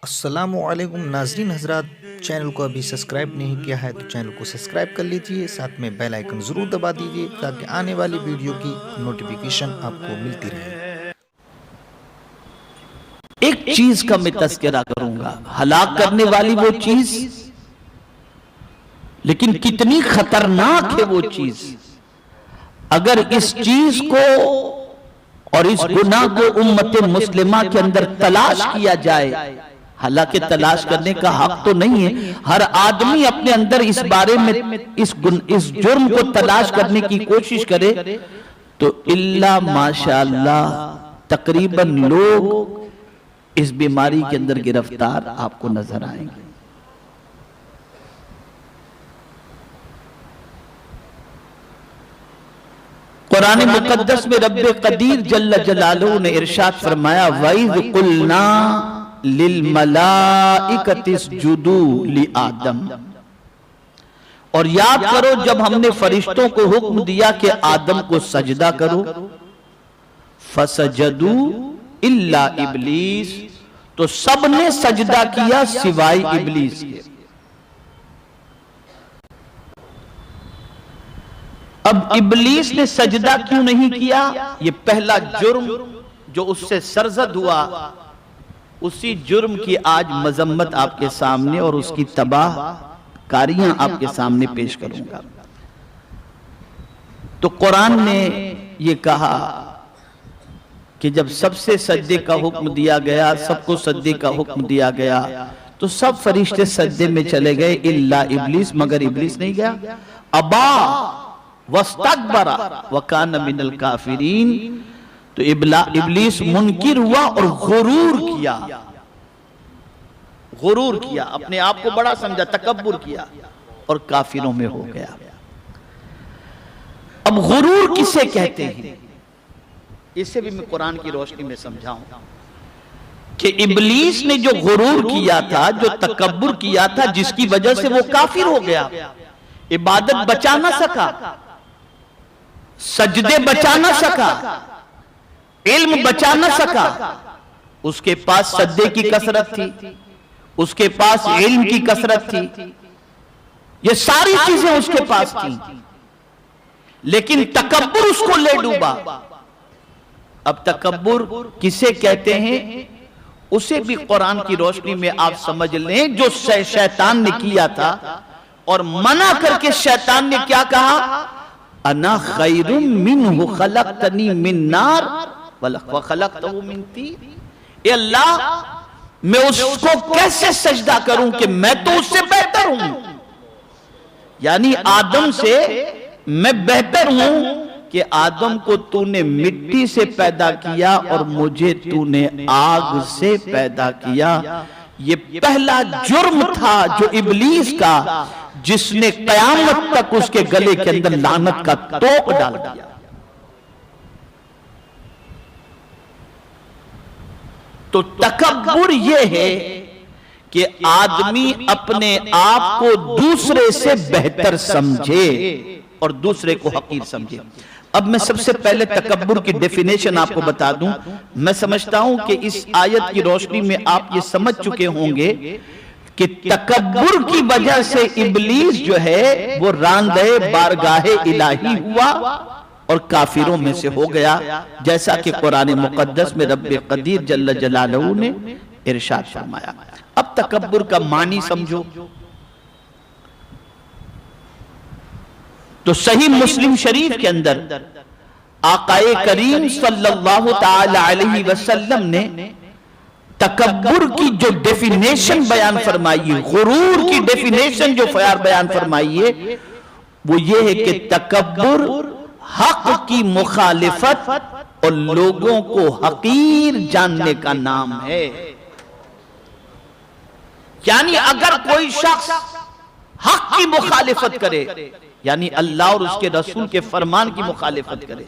السلام علیکم ناظرین حضرات، چینل کو ابھی سبسکرائب نہیں کیا ہے تو چینل کو سبسکرائب کر لیجئے، ساتھ میں بیل آئیکن ضرور دبا دیجئے تاکہ آنے والی ویڈیو کی نوٹیفیکیشن آپ کو ملتی رہے۔ ایک چیز کا میں تذکرہ کروں گا، ہلاک کرنے والی وہ چیز، لیکن کتنی خطرناک ہے وہ چیز۔ اگر اس چیز کو اور اس گناہ کو امت مسلمہ کے اندر تلاش کیا جائے، حالانکہ تلاش کرنے کا حق تو نہیں ہے، ہر آدمی اپنے اندر اس بارے میں اس جرم کو تلاش کرنے کی کوشش کرے تو اللہ ماشاءاللہ تقریباً لوگ اس بیماری کے اندر گرفتار آپ کو نظر آئیں گے۔ قرآن مقدس میں رب قدیر جل جلالہ نے ارشاد فرمایا وَإِذْ قُلْنَا لِلْمَلَائِكَةِ اسْجُدُوا لِآدَمَ، اور یاد کرو جب ہم نے فرشتوں کو حکم دیا کہ آدم کو سجدہ کرو، فَسَجَدُوا إِلَّا إِبْلِيسَ، تو سب نے سجدہ کیا سوائے ابلیس کے۔ اب ابلیس نے سجدہ کیوں نہیں کیا؟ یہ پہلا جرم جو اس سے سرزد ہوا، اسی جرم کی آج مذمت آپ کے سامنے اور اس کی تباہ کاریاں آپ کے سامنے پیش کروں گا۔ تو قرآن نے یہ کہا کہ جب سب سے سجدے کا حکم دیا گیا، سب کو سجدے کا حکم دیا گیا تو سب فرشتے سجدے میں چلے گئے الا ابلیس، مگر ابلیس نہیں گیا۔ ابا واستکبر وکان من الکافرین، تو ابلیس منکر ہوا اور غرور کیا، اپنے آپ کو بڑا سمجھا، تکبر کیا اور کافروں میں ہو گیا۔ اب غرور کسے کہتے ہیں؟ اسے بھی میں قرآن کی روشنی میں سمجھاؤں کہ ابلیس نے جو غرور کیا تھا، جو تکبر کیا تھا، جس کی وجہ سے وہ کافر ہو گیا، عبادت بچا نہ سکا، سجدے بچا نہ سکا، علم بچا نہ سکا۔ اس کے پاس سجدے کی کثرت تھی، اس کے پاس علم کی کثرت تھی، یہ ساری چیزیں اس کے پاس تھیں، لیکن تکبر اس کو لے ڈوبا۔ اب تکبر کسے کہتے ہیں اسے بھی قرآن کی روشنی میں آپ سمجھ لیں، جو شیطان نے کیا تھا اور منع کر کے شیطان نے کیا کہا؟ انا خیر منہ خلقتنی من نار وخلقتہ من طین، اے اللہ میں اس کو کیسے سجدہ کروں کہ میں تو اس سے بہتر ہوں، یعنی آدم سے میں بہتر ہوں کہ آدم کو تو نے مٹی سے پیدا کیا اور مجھے تو نے آگ سے پیدا کیا۔ یہ پہلا جرم تھا جو ابلیس کا، جس نے قیامت تک اس کے گلے کے اندر لعنت کا توق ڈال دیا۔ تو تکبر یہ ہے کہ آدمی اپنے آپ کو دوسرے سے بہتر سمجھے اور دوسرے کو حقیر سمجھے۔ اب میں سب سے پہلے تکبر کی ڈیفینیشن آپ کو بتا دوں۔ میں سمجھتا ہوں کہ اس آیت کی روشنی میں آپ یہ سمجھ چکے ہوں گے کہ تکبر کی وجہ سے ابلیس جو ہے وہ راندہ بارگاہ الہی ہوا اور کافروں میں سے ہو گیا، جیسا کہ قرآن مقدس میں رب قدیر جل جلالہ نے ارشاد فرمایا۔ اب تکبر کا معنی سمجھو تو صحیح مسلم شریف کے اندر آقا کریم صلی اللہ تعالی علیہ وسلم نے تکبر کی جو ڈیفینیشن بیان فرمائی ہے، غرور کی ڈیفینیشن جو بیان فرمائی ہے، وہ یہ ہے کہ تکبر حق کی مخالفت اور لوگوں کو حقیر جاننے کا نام ہے۔ یعنی اگر کوئی شخص حق کی مخالفت کرے، یعنی اللہ اور اس کے رسول کے فرمان کی مخالفت کرے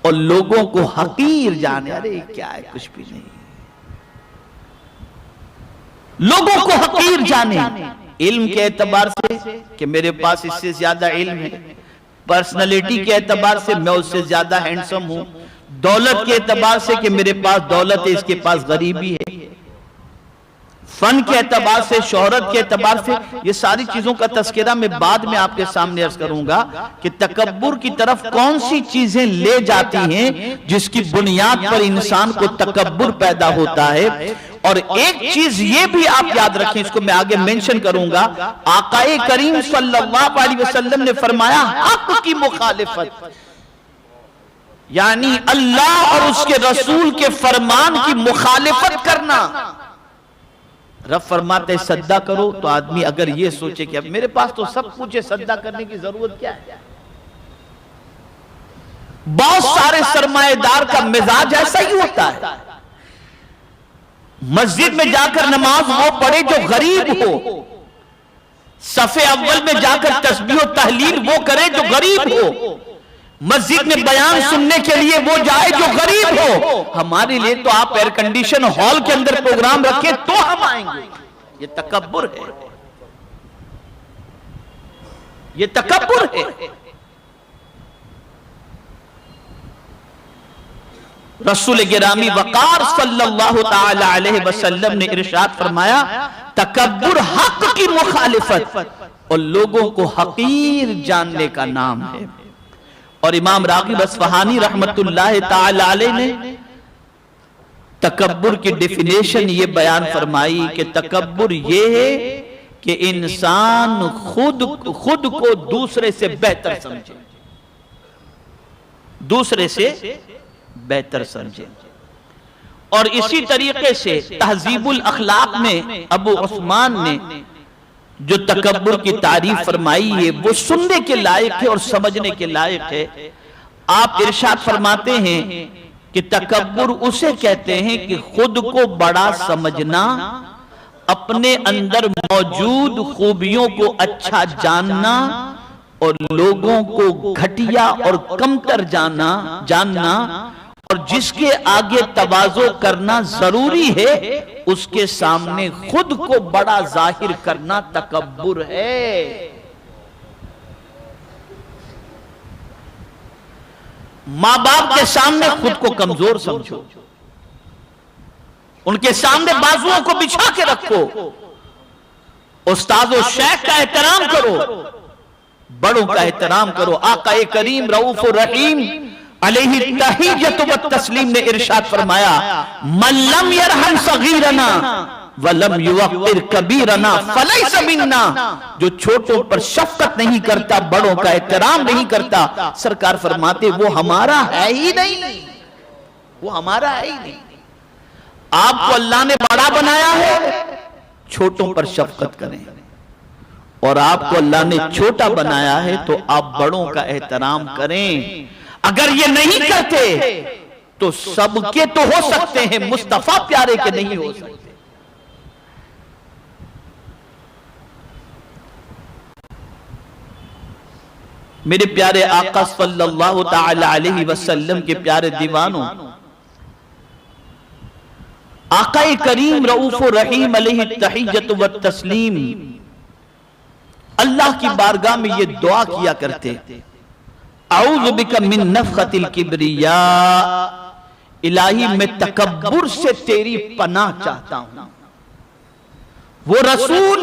اور لوگوں کو حقیر جانے، ارے کیا ہے کچھ بھی نہیں، لوگوں کو حقیر جانے، علم کے اعتبار سے کہ میرے پاس اس سے زیادہ علم ہے، پرسنالٹی کے اعتبار سے میں اس سے زیادہ ہینڈسم ہوں، دولت کے اعتبار سے کہ میرے پاس دولت ہے اس کے پاس غریبی ہے، فن کے اعتبار سے، شہرت کے اعتبار سے، یہ ساری چیزوں کا تذکرہ میں بعد میں آپ کے سامنے عرض کروں گا کہ تکبر کی طرف کون سی چیزیں لے جاتی ہیں جس کی بنیاد پر انسان کو تکبر پیدا ہوتا ہے۔ اور ایک چیز یہ بھی آپ یاد رکھیں، اس کو میں آگے منشن کروں گا، آقا کریم صلی اللہ علیہ وسلم نے فرمایا حق کی مخالفت، یعنی اللہ اور اس کے رسول کے فرمان کی مخالفت کرنا۔ رب فرماتے سجدہ کرو، تو آدمی اگر یہ سوچے کہ اب میرے پاس تو سب کچھ ہے، سجدہ کرنے کی ضرورت کیا ہے؟ بہت سارے سرمایہ دار کا مزاج ایسا ہی ہوتا ہے، مسجد میں جا کر نماز وہ پڑھے جو غریب ہو، صف اول میں جا کر تسبیح و تحلیل وہ کرے جو غریب ہو، مسجد میں بیان سننے کے لیے وہ جائے جو غریب ہو۔ ہمارے لیے تو آپ ایئر کنڈیشن ہال کے اندر پروگرام رکھیں تو ہم آئیں گے۔ یہ تکبر ہے، یہ تکبر ہے۔ رسول گرامی وقار صلی اللہ تعالی علیہ وسلم نے ارشاد فرمایا تکبر حق کی مخالفت اور لوگوں کو حقیر جاننے کا نام ہے۔ اور امام راغب اصفہانی رحمت اللہ تعالی علیہ نے تکبر کی ڈیفینیشن یہ بیان فرمائی کہ تکبر یہ ہے کہ انسان خود کو دوسرے سے بہتر سمجھے، دوسرے سے بہتر سمجھے۔ اور اسی طریقے سے تہذیب الاخلاق میں ابو عثمان نے جو تکبر کی تعریف فرمائی ہے وہ سننے کے لائق ہے اور سمجھنے کے لائق ہے۔ آپ ارشاد فرماتے ہیں کہ تکبر اسے کہتے ہیں کہ خود کو بڑا سمجھنا، اپنے اندر موجود خوبیوں کو اچھا جاننا اور لوگوں کو گھٹیا اور کمتر جاننا، اور جس کے آگے تواضع کرنا ضروری ہے اس کے سامنے خود کو بڑا ظاہر کرنا تکبر ہے۔ ماں باپ کے سامنے خود کو کمزور سمجھو، ان کے سامنے بازوؤں کو بچھا کے رکھو، استاد و شیخ کا احترام کرو، بڑوں کا احترام کرو۔ آقا کریم رؤوف الرحیم علیہ التحیۃ والتسلیم نے ارشاد فرمایا من لم یرحم صغیرنا ولم یوقر کبیرنا فلیس منا، جو چھوٹوں پر شفقت نہیں کرتا، بڑوں کا احترام نہیں کرتا، سرکار فرماتے وہ ہمارا ہے ہی نہیں، وہ ہمارا ہے ہی نہیں۔ آپ کو اللہ نے بڑا بنایا ہے، چھوٹوں پر شفقت کریں، اور آپ کو اللہ نے چھوٹا بنایا ہے تو آپ بڑوں کا احترام کریں۔ اگر یہ نہیں کرتے تو سب کے تو ہو سکتے ہیں، مصطفیٰ پیارے کے نہیں ہو سکتے۔ میرے پیارے آقا صلی اللہ تعالی علیہ وسلم کے پیارے دیوانوں، آقا کریم رؤوف الرحیم علیہ التحیۃ والتسلیم اللہ کی بارگاہ میں یہ دعا کیا کرتے اعوذ بک من نفخۃ الکبریاء، الہی میں تکبر سے تیری پناہ چاہتا ہوں۔ وہ رسول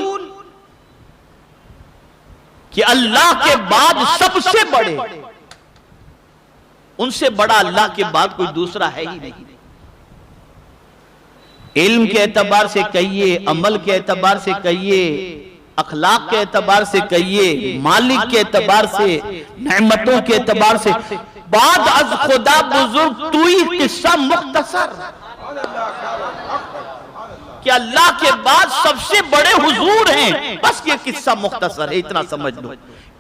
کہ اللہ کے بعد سب سے بڑے، ان سے بڑا اللہ کے بعد کوئی دوسرا ہے ہی نہیں، علم کے اعتبار سے کہیے، عمل کے اعتبار سے کہیے، اخلاق کے اعتبار سے کہیے، مالک کے اعتبار سے، نعمتوں کے اعتبار سے، بعد از خدا بزرگ تو ہی قصہ مختصر، کہ اللہ کے بعد سب سے بڑے حضور ہیں، بس یہ قصہ مختصر ہے، اتنا سمجھ لو،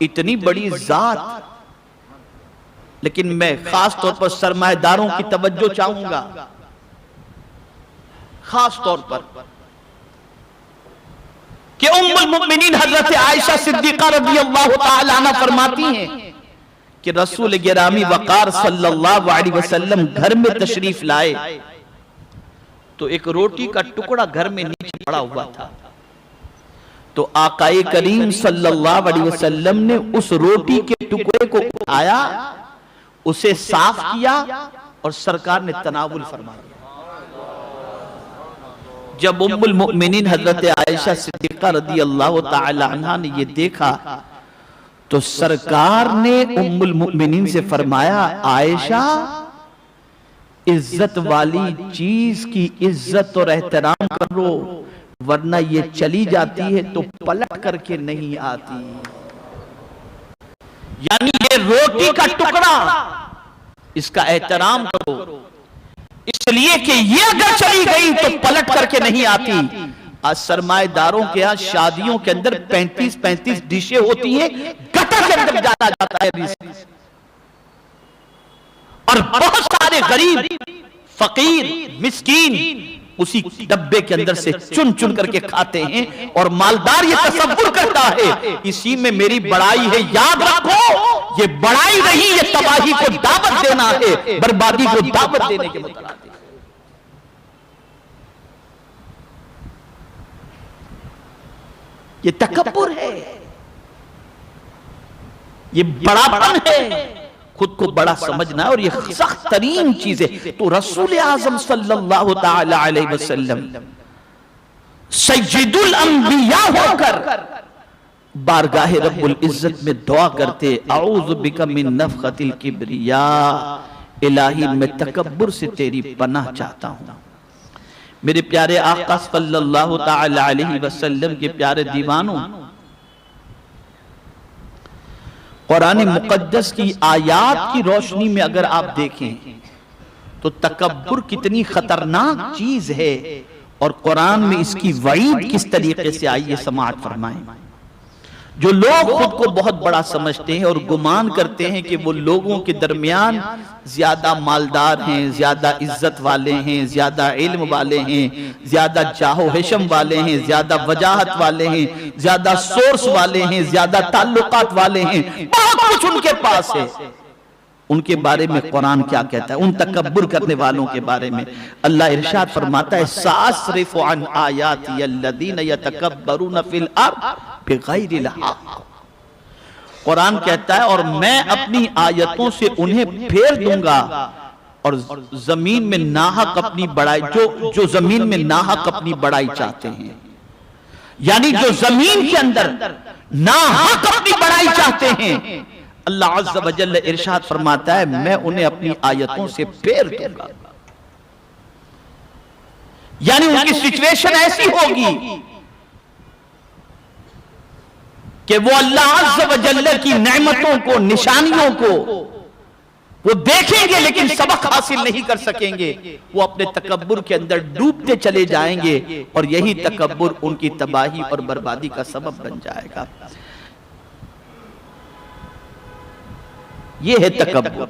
اتنی بڑی ذات۔ لیکن میں خاص طور پر سرمایہ داروں کی توجہ چاہوں گا، خاص طور پر کہ ام المؤمنین حضرت عائشہ صدیقہ رضی اللہ تعالی عنہ فرماتی ہیں کہ رسول گرامی وقار صلی اللہ علیہ وسلم گھر میں تشریف لائے تو ایک روٹی کا ٹکڑا گھر میں نیچے پڑا ہوا تھا، تو آقا کریم صلی اللہ علیہ وسلم نے اس روٹی کے ٹکڑے کو اٹھایا، اسے صاف کیا اور سرکار نے تناول فرمایا۔ جب ام المؤمنین حضرت عائشہ صدیقہ رضی اللہ تعالی عنہ نے یہ دیکھا تو سرکار نے ام المؤمنین سے فرمایا عائشہ عزت والی چیز کی عزت اور احترام کرو ورنہ یہ چلی جاتی ہے تو پلٹ کر کے نہیں آتی. یعنی یہ روٹی کا ٹکڑا اس کا احترام کرو اس لیے کہ یہ اگر چلی گئی تو پلٹ کر کے نہیں آتی. آج سرمایہ داروں کے ہاں شادیوں کے اندر 35 ڈشیں ہوتی ہیں گٹر کے اندر ڈالا جاتا ہے اور بہت سارے غریب فقیر مسکین اسی ڈبے کے اندر سے چن کر کے کھاتے ہیں اور مالدار یہ تصور کرتا ہے اسی میں میری بڑائی ہے. یاد رکھو یہ بڑائی نہیں یہ تباہی کو دعوت دینا ہے بربادی کو دعوت دینے کے مترادف. یہ تکبر ہے یہ بڑاپن ہے خود کو بڑا سمجھنا اور یہ سخت ترین چیز ہے. تو رسول اعظم صلی اللہ تعالی علیہ وسلم سید الانبیاء ہو کر بارگاہ رب العزت میں دعا کرتے اعوذ بک من نفخۃ الکبریاء الہی میں تکبر سے تیری پناہ چاہتا ہوں. میرے پیارے آقا صلی اللہ تعالی علیہ وسلم کے پیارے دیوانوں قرآن مقدس کی آیات کی روشنی میں اگر آپ دیکھیں تو تکبر کتنی خطرناک چیز ہے اور قرآن میں اس کی وعید کس طریقے سے آئی ہے سماعت فرمائیں. جو لوگ خود کو بہت بڑا سمجھتے ہیں اور گمان کرتے ہیں کہ وہ لوگوں کے درمیان زیادہ مالدار ہیں زیادہ عزت والے ہیں زیادہ علم والے ہیں زیادہ جاہ و حشم والے ہیں زیادہ وجاہت والے ہیں زیادہ سورس والے ہیں زیادہ تعلقات والے ہیں بہت کچھ ان کے پاس ہے. ان کے بارے میں قرآن کیا کہتا ہے ان تکبر کرنے والوں کے بارے میں اللہ ارشاد فرماتا ہے سأصرف عن آیاتی الذین یتکبرون فی الارض بغیر الحق. قرآن کہتا ہے اور میں اپنی آیتوں سے انہیں پھیر دوں گا اور زمین میں ناحق اپنی بڑائی جو زمین میں ناحق اپنی بڑائی چاہتے ہیں یعنی جو زمین کے اندر ناحق اپنی بڑائی چاہتے ہیں اللہ عز و جل ارشاد فرماتا ہے میں انہیں اپنی آیتوں سے پھیر دوں گا. یعنی ان کی سچویشن ایسی ہوگی کہ وہ اللہ عز و جل کی نعمتوں کو نشانیوں کو وہ دیکھیں گے لیکن سبق حاصل نہیں کر سکیں گے. وہ اپنے تکبر کے اندر ڈوبتے چلے جائیں گے اور یہی تکبر ان کی تباہی اور بربادی کا سبب بن جائے گا. یہ ہے تکبر.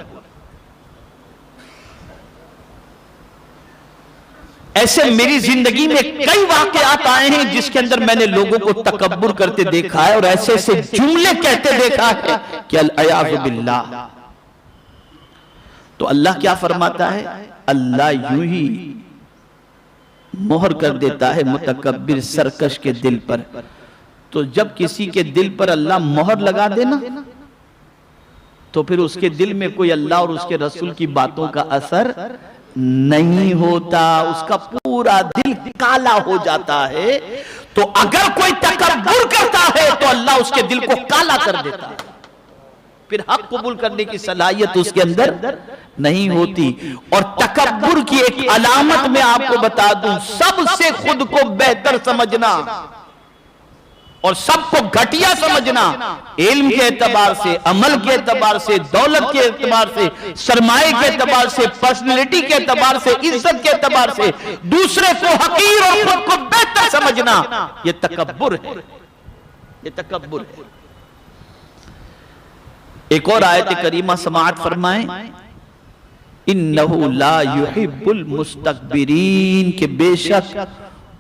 ایسے میری زندگی میں کئی واقعات آئے ہیں جس کے اندر میں نے لوگوں کو تکبر کرتے دیکھا ہے اور ایسے ایسے جملے کہتے دیکھا ہے کہ العیاذ باللہ. تو اللہ کیا فرماتا ہے اللہ یوں ہی مہر کر دیتا ہے متکبر سرکش کے دل پر. تو جب کسی کے دل پر اللہ مہر لگا دینا تو پھر اس کے دل میں کوئی اللہ اور اس کے رسول کی باتوں کا اثر نہیں ہوتا اس کا پورا دل کالا ہو جاتا ہے. تو اگر کوئی تکبر کرتا ہے تو اللہ اس کے دل کو کالا کر دیتا ہے پھر حق قبول کرنے کی صلاحیت اس کے اندر نہیں ہوتی. اور تکبر کی ایک علامت میں آپ کو بتا دوں سب سے خود کو بہتر سمجھنا اور سب کو گھٹیا سمجھنا علم کے اعتبار سے عمل کے اعتبار سے دولت کے اعتبار سے سرمایہ کے اعتبار سے پرسنالٹی کے اعتبار سے عزت کے اعتبار سے دوسرے کو حقیر اور خود کو بہتر سمجھنا یہ تکبر ہے. یہ تکبر ہے. ایک اور آیت کریمہ سماعت فرمائیں انہو لا یحب المستکبرین کہ بے شک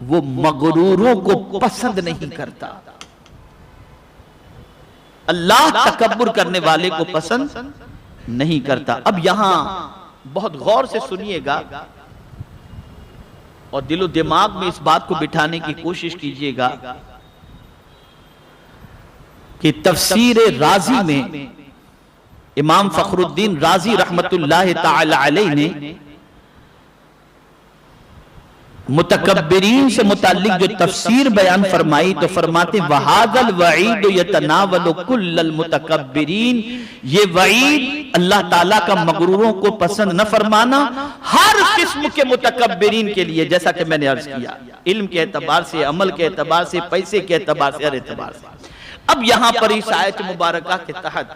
وہ مغروروں کو پسند نہیں کرتا. اللہ تکبر کرنے والے کو پسند نہیں کرتا. اب یہاں بہت غور سے سنیے گا اور دل و دماغ میں اس بات کو بٹھانے کی کوشش کیجیے گا کہ تفسیر رازی میں امام فخر الدین رازی رحمت اللہ تعالی علیہ نے متکبرین سے متعلق جو تفسیر بیان فرمائی تو فرماتے وَهَذَا الْوَعِيدُ يَتَنَاوَلُ كُلَّ الْمُتَكَبِّرِينَ، یہ وعید اللہ تعالیٰ کا مغروروں کو پسند نہ فرمانا ہر قسم کے متکبرین کے لیے، جیسا کہ میں نے عرض کیا، علم کے اعتبار سے، عمل کے اعتبار سے، پیسے کے اعتبار سے، ہر اعتبار سے۔ اب یہاں پر اس آیت مبارکہ کے تحت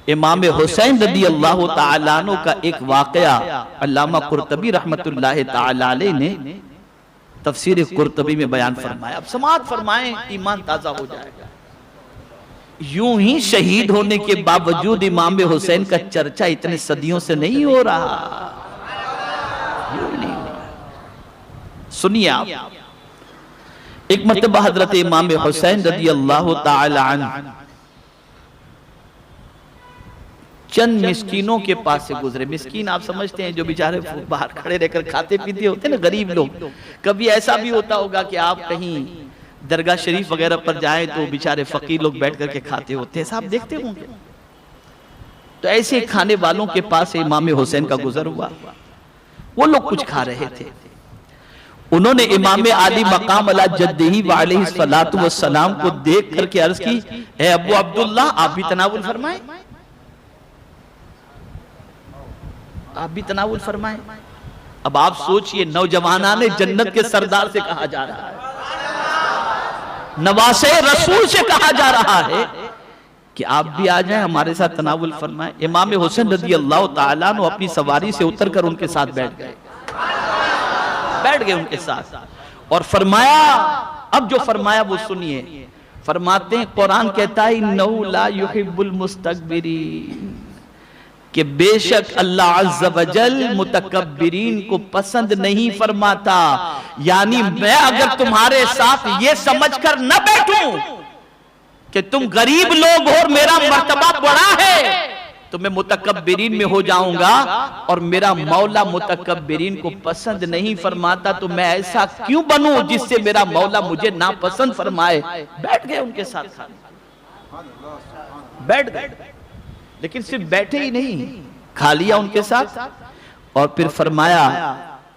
امام حسین رضی اللہ تعالیٰ عنہ کا ایک واقعہ علامہ قرطبی رحمت اللہ تعالیٰ علیہ نے تفسیر قرطبی میں بیان فرمایا۔ اب سماعت فرمائیں، ایمان تازہ ہو جائے گا۔ یوں ہی شہید ہونے کے باوجود امام حسین کا چرچا اتنے صدیوں سے نہیں ہو رہا، سنیے آپ۔ ایک مرتبہ حضرت امام حسین رضی اللہ تعالیٰ عنہ چند مسکینوں کے پاس سے گزرے۔ مسکین آپ سمجھتے ہیں جو بیچارے باہر کھڑے رہ کر کھاتے پیتے ہوتے ہیں نا، غریب لوگ۔ کبھی ایسا بھی ہوتا ہوگا کہ آپ کہیں درگاہ شریف وغیرہ پر جائیں تو بیچارے فقیر لوگ بیٹھ کر کے کھاتے ہوتے ہیں، آپ دیکھتے ہوں گے۔ تو ایسے کھانے والوں کے پاس سے امام حسین کا گزر ہوا، وہ لوگ کچھ کھا رہے تھے۔ انہوں نے امام عالی مقام علی جدہ وعلیہ السلام کو دیکھ کر کے عرض کی، اے ابو عبداللہ آپ بھی تناول فرمائیں، آپ بھی تناول فرمائیں۔ اب آپ سوچئے، نوجوانان جنت کے سردار سے کہا جا رہا ہے، نواسے رسول سے کہا جا رہا ہے کہ آپ بھی آ جائیں ہمارے ساتھ تناول فرمائیں۔ امام حسین رضی اللہ تعالیٰ عنہ اپنی سواری سے اتر کر ان کے ساتھ بیٹھ گئے ان کے ساتھ، اور فرمایا، اب جو فرمایا وہ سنیے۔ فرماتے ہیں قرآن کہتا ہے انہو لا یحب المستکبرین، کہ بے شک اللہ عز و جل متکبرین کو پسند نہیں فرماتا۔ یعنی میں اگر تمہارے ساتھ یہ سمجھ کر نہ بیٹھوں کہ تم غریب لوگ ہو اور میرا مرتبہ بڑا ہے تو میں متکبرین میں ہو جاؤں گا، اور میرا مولا متکبرین کو پسند نہیں فرماتا تو میں ایسا کیوں بنوں جس سے میرا مولا مجھے ناپسند فرمائے۔ بیٹھ گئے ان کے ساتھ، بیٹھ گئے، لیکن صرف بیٹھے ہی نہیں، کھا لیا ان کے ساتھ، اور پھر فرمایا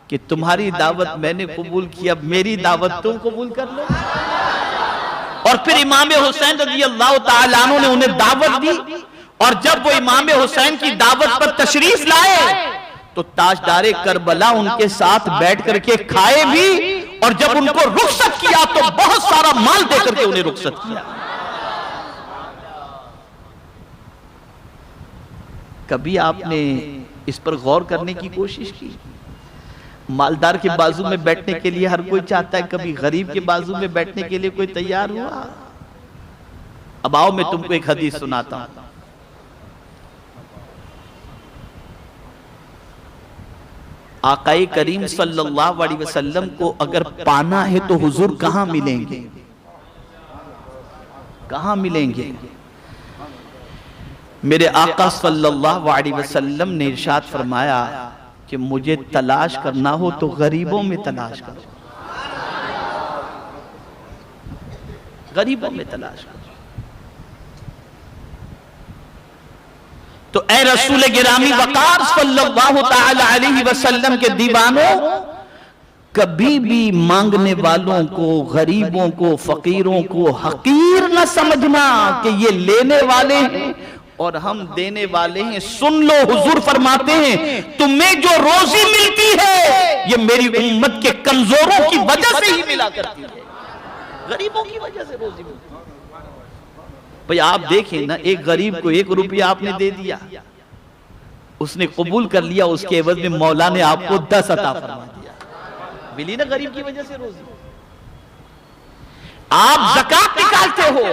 کہ تمہاری دعوت میں نے قبول کی، اب میری دعوت تم قبول کر لو۔ اور پھر امام حسین رضی اللہ تعالیٰ عنہ نے انہیں دعوت دی، اور جب وہ امام حسین کی دعوت پر تشریف لائے تو تاجدار کربلا ان کے ساتھ بیٹھ کر کے کھائے بھی، اور جب ان کو رخصت کیا تو بہت سارا مال دے کر کے انہیں رخصت کیا۔ کبھی آپ نے اس پر غور کرنے کی کوشش کی؟ مالدار کے بازو میں بیٹھنے کے لیے ہر کوئی چاہتا ہے، کبھی غریب کے بازو میں بیٹھنے کے لیے کوئی تیار ہوا؟ اب آؤ میں تم کو ایک حدیث سناتا ہوں۔ آقا کریم صلی اللہ علیہ وسلم کو اگر پانا ہے تو حضور کہاں ملیں گے؟ کہاں ملیں گے؟ میرے آقا صلی اللہ علیہ وسلم نے ارشاد فرمایا کہ مجھے تلاش کرنا ہو تو غریبوں میں تلاش کرو، غریبوں میں تلاش کرو۔ تو اے رسول گرامی وقار صلی اللہ تعالی علیہ وسلم کے دیوانوں، کبھی بھی مانگنے والوں کو، غریبوں کو، فقیروں کو حقیر نہ سمجھنا کہ یہ لینے والے ہیں اور ہم دینے والے ہیں۔ سن لو، حضور فرماتے ہیں تمہیں جو روزی ملتی ہے یہ میری امت کے کمزوروں کی وجہ سے ہی ملا کرتی ہے، غریبوں کی وجہ سے روزی ملتی ہے۔ بھئی آپ دیکھیں نا، ایک غریب کو 1 روپیہ آپ نے دے دیا، اس نے قبول کر لیا، اس کے عوض میں مولا نے آپ کو 10 عطا فرما دیا، ملی نا غریب کی وجہ سے روزی۔ آپ زکوٰۃ نکالتے ہو،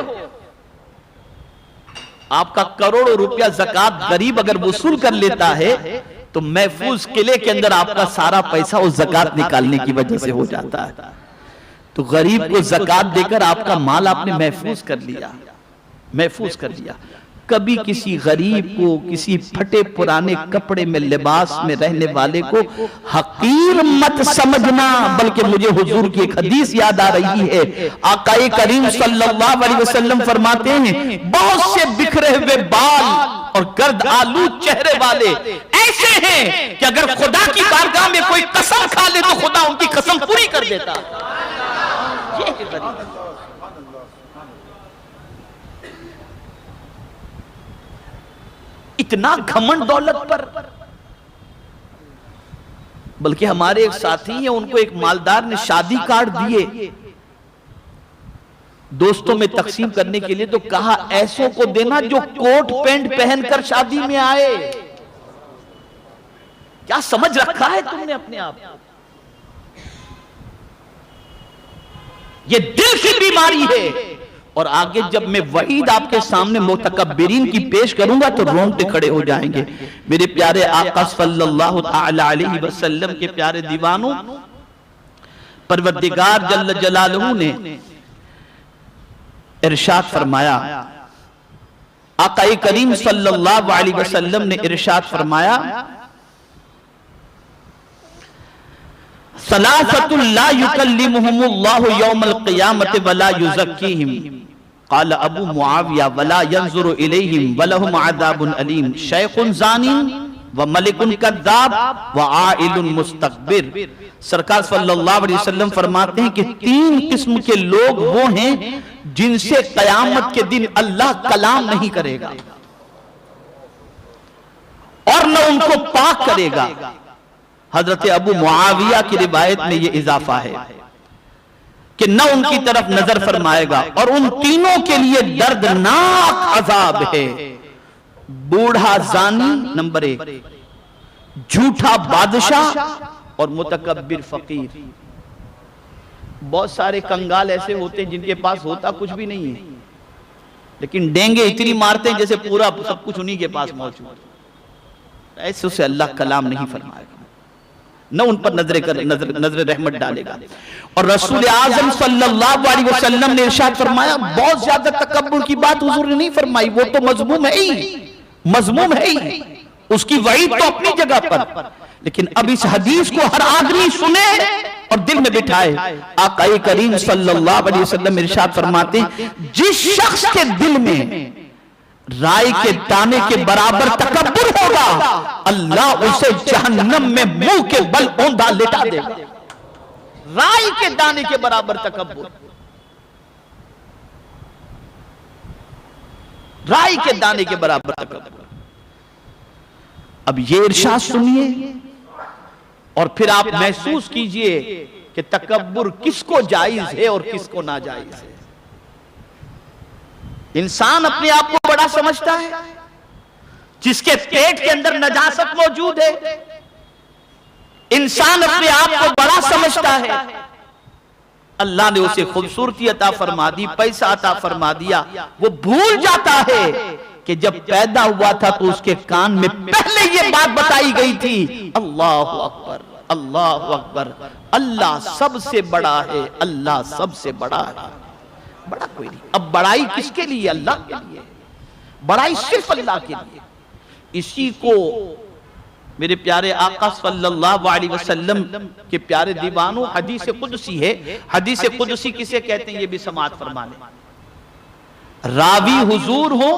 آپ کا کروڑوں روپیہ زکوٰۃ غریب اگر وصول کر لیتا ہے تو محفوظ قلعے کے اندر آپ کا سارا پیسہ اس زکوٰۃ نکالنے کی وجہ سے ہو جاتا ہے۔ تو غریب کو زکوٰۃ دے کر آپ کا مال آپ نے محفوظ کر لیا، محفوظ کر لیا۔ کبھی کسی غریب کو، کسی پھٹے پرانے کپڑے میں لباس میں رہنے والے کو حقیر مت سمجھنا، بلکہ مجھے حضور کی ایک حدیث یاد آ رہی ہے۔ آقا کریم صلی اللہ علیہ وسلم فرماتے ہیں بہت سے بکھرے ہوئے بال اور گرد آلود چہرے والے ایسے ہیں کہ اگر خدا کی بارگاہ میں کوئی قسم کھا لے تو خدا ان کی قسم پوری کر دیتا۔ یہ ہے غریب۔ اتنا گھمنڈ دولت پر، بلکہ ہمارے ایک ساتھی ہیں، ان کو ایک مالدار نے شادی کارڈ دیے دوستوں میں تقسیم کرنے کے لیے، تو کہا ایسوں کو دینا جو کوٹ پینٹ پہن کر شادی میں آئے۔ کیا سمجھ رکھا ہے تم نے اپنے آپ؟ یہ دل کی بیماری ہے۔ اور آگے جب میں وعید آپ کے سامنے متکبرین کی پیش کروں گا تو رونگٹے کھڑے ہو جائیں گے۔ میرے پیارے آقا صلی اللہ علیہ وسلم کے پیارے دیوانوں، پروردگار جل جلالہ نے ارشاد فرمایا، آقا کریم صلی اللہ علیہ وسلم نے ارشاد فرمایا، ثلاثۃ لا یکلمہم اللہ یوم القیامۃ ولا یزکیہم، قال ابو معاویہ ولا ینظر الیہم ولہم عذاب علیم، شیخ زانی وملک کذاب وعائل مستکبر۔ سرکار صلی اللہ علیہ وسلم فرماتے ہیں کہ تین قسم کے لوگ وہ ہیں جن سے قیامت کے دن اللہ کلام نہیں کرے گا اور نہ ان کو پاک کرے گا۔ حضرت ابو معاویہ کی روایت میں یہ اضافہ ہے کہ نہ ان کی طرف نظر فرمائے گا، اور ان تینوں کے لیے دردناک عذاب ہے۔ بوڑھا زانی نمبر 1، جھوٹا بادشاہ اور متکبر فقیر۔ بہت سارے کنگال ایسے ہوتے ہیں جن کے پاس ہوتا کچھ بھی نہیں ہے، لیکن ڈینگے اتنی مارتے ہیں جیسے پورا سب کچھ انہی کے پاس موجود۔ ایسے اسے اللہ کلام نہیں فرمائے گا، نہ ان پر نظر رحمت ڈالے گا۔ اور رسول اعظم صلی اللہ علیہ وسلم نے ارشاد فرمایا، بہت زیادہ تکبر کی بات حضور نے نہیں فرمائی، وہ تو مذموم ہے ہی، مذموم ہے ہی، اس کی وعید تو اپنی جگہ پر، لیکن اب اس حدیث کو ہر آدمی سنے اور دل میں بٹھائے۔ آقا کریم صلی اللہ علیہ وسلم ارشاد فرماتے ہیں، جس شخص کے دل میں رائے کے دانے کے برابر تکبر ہوگا، اللہ اسے جہنم میں منہ کے بل اوندھا لٹا دے گا۔ رائے کے دانے کے برابر تکبر، رائے کے دانے کے برابر تکبر۔ اب یہ ارشاد سنیے اور پھر آپ محسوس کیجئے کہ تکبر کس کو جائز ہے اور کس کو ناجائز ہے۔ انسان اپنے آپ کو بڑا سمجھتا ہے، جس کے پیٹ کے اندر نجاست موجود ہے۔ انسان اپنے آپ کو بڑا سمجھتا ہے، اللہ نے اسے خوبصورتی عطا فرما دی، پیسہ عطا فرما دیا، وہ بھول جاتا ہے کہ جب پیدا ہوا تھا تو اس کے کان میں پہلے یہ بات بتائی گئی تھی، اللہ اکبر، اللہ اکبر، اللہ سب سے بڑا ہے، اللہ سب سے بڑا ہے، بڑا کوئی نہیں۔ اب بڑائی کس کے لیے؟ اللہ کے لیے، بڑائی صرف اللہ کے لیے۔ اسی کو میرے پیارے آقا صلی اللہ علیہ وسلم کے پیارے دیوانوں، حدیث قدسی ہے۔ حدیث قدسی کسے کہتے ہیں یہ بھی سماعت فرما لیں۔ راوی حضور ہو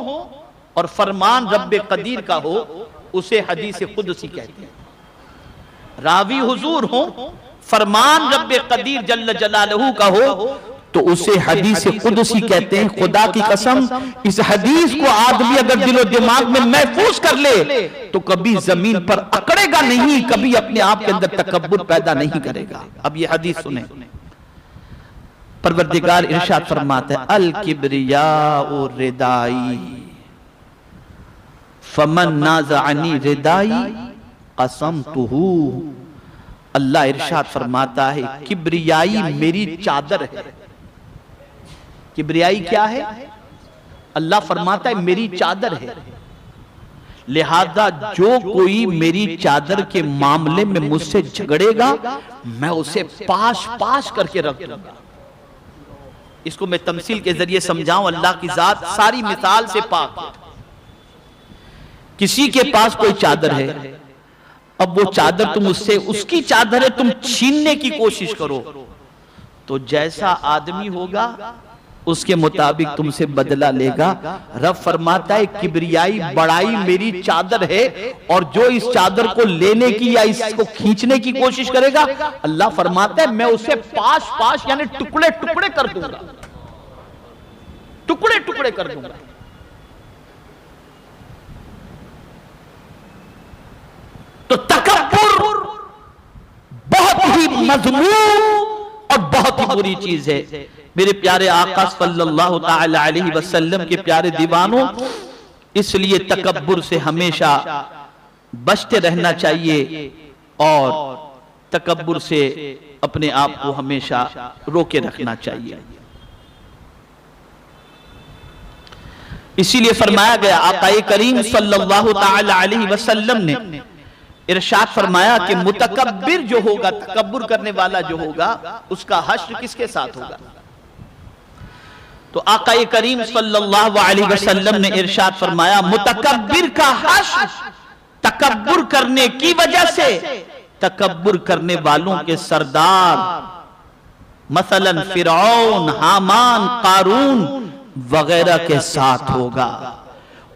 اور فرمان رب قدیر کا ہو، اسے حدیث قدسی کہتے ہیں۔ راوی حضور ہو، فرمان رب قدیر جل جلالہ کا ہو، تو اسے حدیث قدسی کہتے ہیں۔ خدا کی قسم، اس حدیث کو آدمی اگر دل و دماغ میں محفوظ کر لے تو کبھی زمین پر اکڑے گا نہیں، کبھی اپنے آپ کے اندر تکبر پیدا نہیں کرے گا۔ اب یہ حدیث سنیں، پروردگار ارشاد فرماتا ہے، الکبریاء ردائی فمن نازعنی ردائی قسمتہ۔ اللہ ارشاد فرماتا ہے، کبریائی میری چادر ہے۔ کبریائی کیا ہے؟ اللہ فرماتا ہے میری چادر ہے، لہذا جو کوئی میری چادر کے معاملے میں مجھ سے جھگڑے گا میں اسے پاش پاش کر کے رکھ دوں گا۔ اس کو میں تمثیل کے ذریعے سمجھاؤں، اللہ کی ذات ساری مثال سے پاک ہے۔ کسی کے پاس کوئی چادر ہے، اب وہ چادر تم اس سے، اس کی چادر ہے، تم چھیننے کی کوشش کرو تو جیسا آدمی ہوگا اس کے مطابق تم سے بدلہ لے گا۔ رب فرماتا ہے کبریائی بڑائی میری چادر ہے، اور جو اس چادر کو لینے کی یا اس کو کھینچنے کی کوشش کرے گا، اللہ فرماتا ہے میں اسے پاش یعنی ٹکڑے ٹکڑے کر دوں گا، ٹکڑے ٹکڑے کر دوں گا۔ تو تکبر بہت ہی مذموم اور بہت ہی بری چیز ہے۔ میرے پیارے آقا صلی اللہ تعالی علیہ وسلم کے پیارے دیوانوں، اس لیے تکبر سے ہمیشہ بچتے رہنا چاہیے اور تکبر سے اپنے آپ کو ہمیشہ روکے رکھنا چاہیے۔ اسی لیے فرمایا گیا، آقا کریم صلی اللہ تعالی علیہ وسلم نے ارشاد فرمایا کہ متکبر جو ہوگا، تکبر کرنے والا جو ہوگا، اس کا حشر کس کے ساتھ ہوگا؟ تو آقا کریم صلی اللہ علیہ وسلم نے ارشاد فرمایا متکبر کا حشر تکبر کرنے کی وجہ سے تکبر کرنے والوں کے سردار مثلا فرعون، حامان، قارون وغیرہ کے ساتھ ہوگا،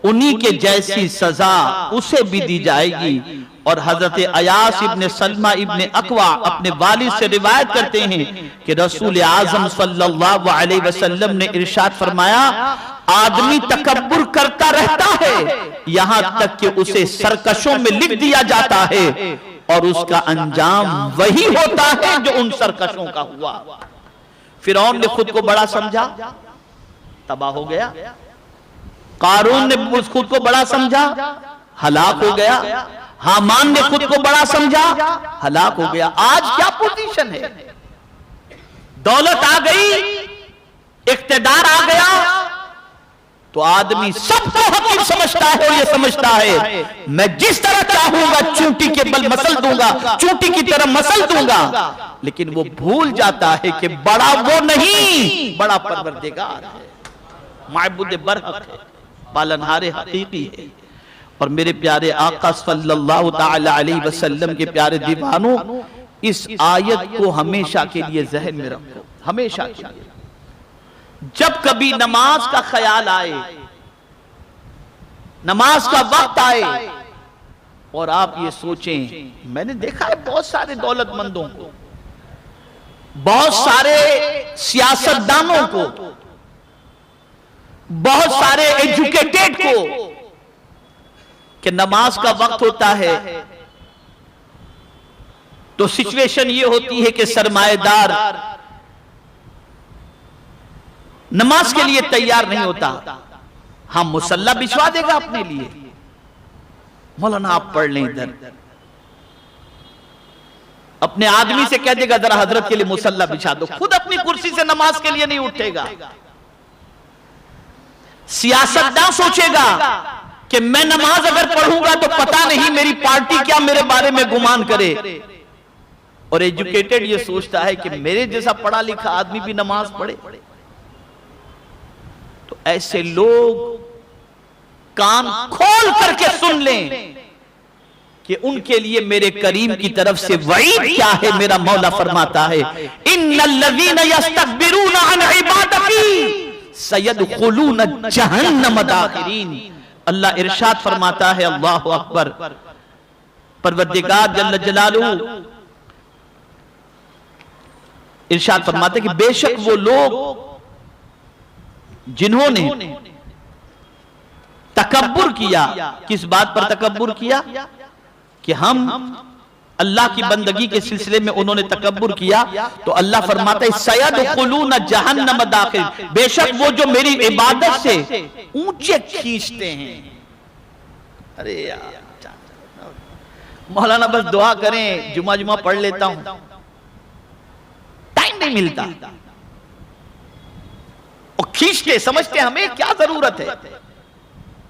انہی کے جیسی سزا اسے بھی دی جائے گی۔ اور حضرت ایاس ابن سلمہ ابن اقوع اپنے والد سے روایت کرتے ہیں کہ رسول اعظم صلی اللہ علیہ وسلم نے ارشاد فرمایا آدمی تکبر کرتا رہتا ہے یہاں تک کہ اسے سرکشوں میں لکھ دیا جاتا ہے اور اس کا انجام وہی ہوتا ہے جو ان سرکشوں کا ہوا۔ فرعون نے خود کو بڑا سمجھا، تباہ ہو گیا۔ قارون نے خود کو بڑا سمجھا، ہلاک ہو گیا۔ حامان نے خود کو بڑا سمجھا، ہلاک ہو گیا۔ آج کیا پوزیشن ہے؟ دولت آ گئی، اقتدار آ گیا تو آدمی سب کو حقیر سمجھتا ہے اور یہ سمجھتا ہے میں جس طرح چاہوں گا چونٹی کے بل مسل دوں گا، چونٹی کی طرح مسل دوں گا، لیکن وہ بھول جاتا ہے کہ بڑا وہ نہیں، بڑا پروردگار ہے، معبود برحق ہے، پالنہار حقیقی ہے۔ اور میرے پیارے آقا صلی اللہ تعالی علیہ وسلم کے پیارے دیوانوں، اس آیت کو ہمیشہ کے لیے ذہن میں رکھو، ہمیشہ کے لیے۔ جب کبھی نماز کا خیال آئے، نماز کا وقت آئے اور آپ یہ سوچیں، میں نے دیکھا ہے بہت سارے دولت مندوں کو، بہت سارے سیاستدانوں کو، بہت سارے ایجوکیٹڈ کو کہ نماز کا وقت ہوتا ہے تو سچویشن یہ ہوتی ہے کہ سرمایہ دار نماز کے لیے تیار نہیں ہوتا، ہم مصلی بچھوا دے گا اپنے لیے، مولانا آپ پڑھ لیں ادھر، اپنے آدمی سے کہہ دے گا ذرا حضرت کے لیے مصلی بچھا دو، خود اپنی کرسی سے نماز کے لیے نہیں اٹھے گا۔ سیاستدان سوچے گا کہ میں نماز اگر پڑھوں گا تو پتہ نہیں میری پارٹی کیا میرے بارے میں گمان کرے، اور ایجوکیٹڈ یہ سوچتا ہے کہ میرے جیسا پڑھا لکھا آدمی بھی نماز پڑھے۔ تو ایسے لوگ کان کھول کر کے سن لیں کہ ان کے لیے میرے کریم کی طرف سے وعید کیا ہے۔ میرا مولا فرماتا ہے ان الذین یستکبرون عن عبادتی سیدخلون جہنم داخرین۔ اللہ ارشاد فرماتا ہے، اللہ اکبر، پروردگار جل جلالہ ارشاد فرماتا ہے کہ بے شک وہ لوگ جنہوں نے تکبر کیا، کس بات پر تکبر کیا؟ کہ ہم اللہ کی بندگی کے سلسلے میں انہوں نے تکبر کیا، تو اللہ فرماتا ہے سیدخلون جہنم داخل، بے شک وہ جو میری عبادت سے اونچے کھینچتے ہیں۔ ارے یار مولانا بس دعا کریں، جمعہ پڑھ لیتا ہوں، ٹائم نہیں ملتا، اور کھینچتے سمجھتے ہمیں کیا ضرورت ہے،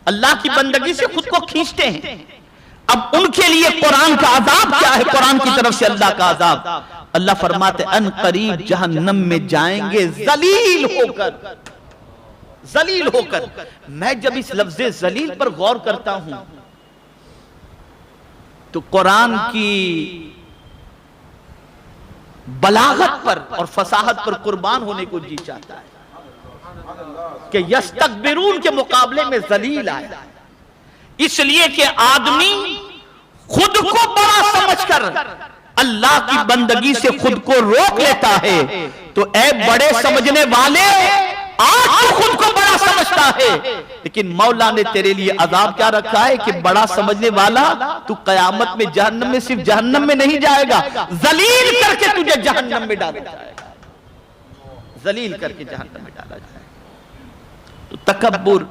اللہ کی بندگی سے خود کو کھینچتے ہیں۔ اب ان کے لیے قرآن کا عذاب کیا ہے؟ قرآن کی طرف سے اللہ کا عذاب، اللہ فرماتے ان قریب جہنم میں جائیں گے ذلیل ہو کر، ذلیل ہو کر۔ میں جب اس لفظ ذلیل پر غور کرتا ہوں تو قرآن کی بلاغت پر اور فصاحت پر قربان ہونے کو جی چاہتا ہے کہ یستکبرون کے مقابلے میں ذلیل آیا، اس لیے کہ آدمی خود کو بڑا سمجھ کر اللہ کی بندگی سے خود کو روک لیتا ہے۔ تو اے بڑے سمجھنے والے، آج تو خود کو بڑا سمجھتا ہے، لیکن مولا نے تیرے لیے عذاب کیا رکھا ہے کہ بڑا سمجھنے والا تو قیامت میں جہنم میں صرف جہنم میں نہیں جائے گا، ذلیل کر کے تجھے جہنم میں ڈالا جائے گا، ذلیل کر کے جہنم میں ڈالا جائے گا۔ تو تکبر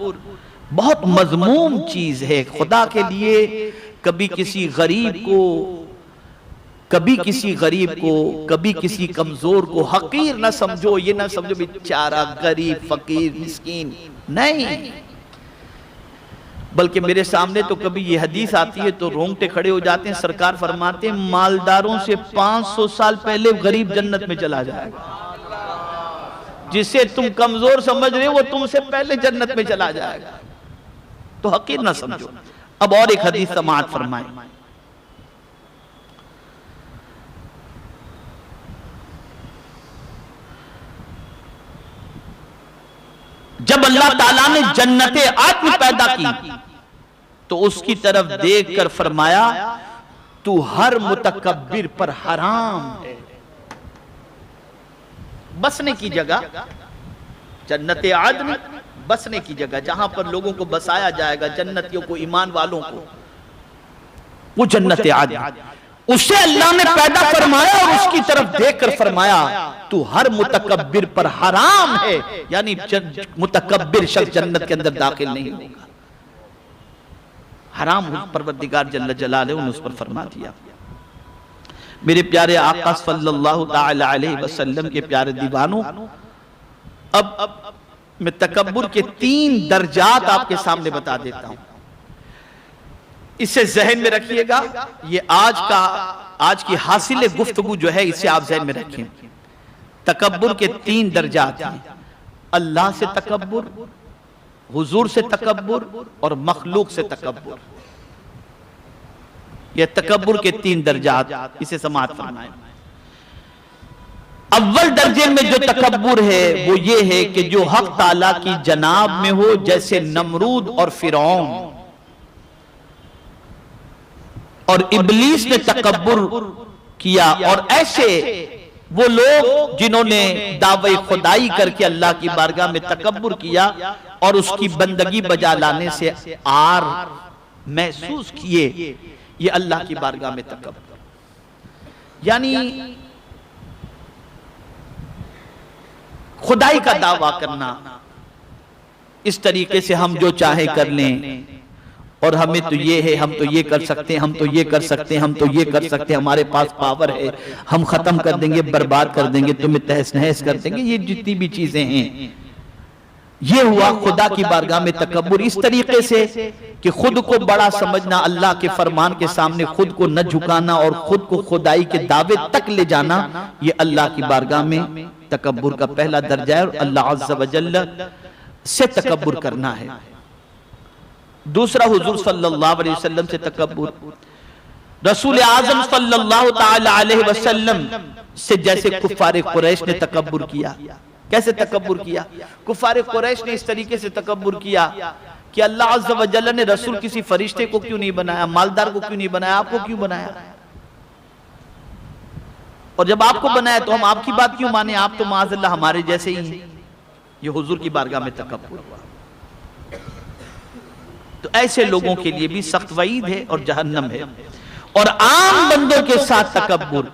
بہت مذموم چیز ہے خدا کے لیے۔ کبھی کسی غریب کو، کبھی کسی کمزور کو حقیر نہ سمجھو، یہ نہ سمجھو بیچارہ غریب فقیر مسکین، نہیں، بلکہ میرے سامنے تو کبھی یہ حدیث آتی ہے تو رونگٹے کھڑے ہو جاتے ہیں۔ سرکار فرماتے ہیں مالداروں سے 500 سال پہلے غریب جنت میں چلا جائے گا، جسے تم کمزور سمجھ رہے ہو وہ تم سے پہلے جنت میں چلا جائے گا، تو حقیر نہ سمجھو۔ اب اور ایک حدیث سماعت فرمائیں۔ جب اللہ تعالیٰ نے جنت عدن پیدا کی تو اس کی طرف دیکھ کر فرمایا تو ہر متکبر پر حرام ہے۔ بسنے کی جگہ جنت عدن، بسنے کی جگہ جہاں پر لوگوں کو بسایا جائے گا، جنتیوں کو، ایمان والوں کو، وہ جنت عدن، اسے اللہ نے پیدا فرمایا اور اس کی طرف دیکھ کر فرمایا تو ہر متکبر پر حرام ہے، یعنی متکبر شخص جنت کے اندر داخل نہیں ہوگا، حرام پروردگار جل جلالہ نے اس پر فرما دیا۔ میرے پیارے آقا صلی اللہ تعالی علیہ وسلم کے پیارے دیوانوں، اب میں تکبر کے 3 درجات آپ کے سامنے بتا دیتا ہوں، اسے ذہن میں رکھیے گا۔ یہ آج کی حاصل گفتگو جو ہے اسے آپ ذہن میں رکھیں۔ تکبر کے 3 درجات ہیں، اللہ سے تکبر، حضور سے تکبر اور مخلوق سے تکبر۔ یہ تکبر کے 3 درجات، اسے سماعت فرمائیں۔ اول درجے میں جو تکبر ہے وہ یہ ہے کہ جو حق تعالیٰ کی جناب میں ہو، جیسے نمرود اور فرعون اور ابلیس نے تکبر کیا، اور ایسے وہ لوگ جنہوں نے دعوی خدائی کر کے اللہ کی بارگاہ میں تکبر کیا اور اس کی بندگی بجا لانے سے عار محسوس کیے، یہ اللہ کی بارگاہ میں تکبر، یعنی خدائی کا دعویٰ کرنا، اس طریقے سے ہم جو چاہے کر لیں، اور ہمیں تو یہ ہے، ہم تو یہ کر سکتے ہیں، ہم تو یہ کر سکتے ہیں، ہم تو یہ کر سکتے ہیں، ہمارے پاس پاور ہے، ہم ختم کر دیں گے، برباد کر دیں گے، تمہیں تہس نہس کر دیں گے، یہ جتنی بھی چیزیں ہیں، یہ ہوا خدا کی بارگاہ میں تکبر۔ اس طریقے سے کہ خود کو بڑا سمجھنا، اللہ کے فرمان کے سامنے خود کو نہ جھکانا اور خود کو خدائی کے دعوے تک لے جانا، یہ اللہ کی بارگاہ میں تکبر کا پہلا درجہ ہے، اور اللہ عز و جل سے تکبر کرنا ہے۔ دوسرا حضور صلی اللہ علیہ وسلم سے تکبر، رسول اعظم صلی اللہ تعالی علیہ وسلم سے جیسے کفار قریش نے تکبر کیا۔ کیسے تکبر کیا؟ کفار قریش نے اس طریقے سے تکبر کیا کہ اللہ عز و جل نے رسول کسی فرشتے کو کیوں نہیں بنایا، مالدار کو کیوں نہیں بنایا، آپ کو کیوں بنایا، اور جب آپ کو بنایا تو ہم آپ کی بات کیوں مانیں، آپ تو معاذ اللہ ہمارے جیسے ہی ہیں۔ یہ حضور کی بارگاہ میں تکبر ہوا۔ تو ایسے لوگوں کے لیے بھی سخت وعید ہے اور جہنم ہے۔ اور عام بندوں کے ساتھ تکبر،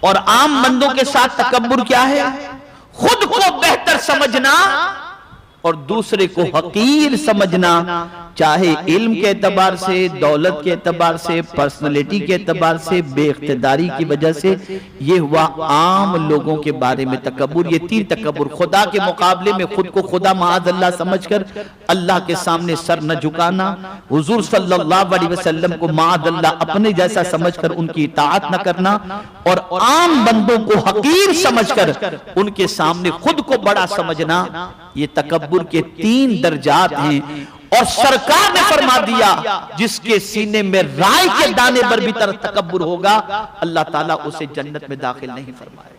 اور عام بندوں کے ساتھ تکبر کیا ہے؟ خود کو بہتر سمجھنا اور دوسرے کو حقیر سمجھنا، چاہے علم کے اعتبار سے، دولت کے اعتبار سے، پرسنالٹی کے اعتبار سے، بے اقتداری کی وجہ سے، یہ ہوا عام لوگوں کے بارے میں تکبر۔ یہ 3 تکبر، خدا کے مقابلے میں خود کو خدا معاذ اللہ سمجھ کر اللہ کے سامنے سر نہ جھکانا، حضور صلی اللہ علیہ وسلم کو معاذ اللہ اپنے جیسا سمجھ کر ان کی اطاعت نہ کرنا، اور عام بندوں کو حقیر سمجھ کر ان کے سامنے خود کو بڑا سمجھنا، یہ تکبر کے 3 درجات ہیں۔ اور سرکار نے فرما دیا جس کے سینے میں رائی کے دانے پر بھی تکبر ہوگا اللہ تعالیٰ اسے جنت میں داخل نہیں فرمائے.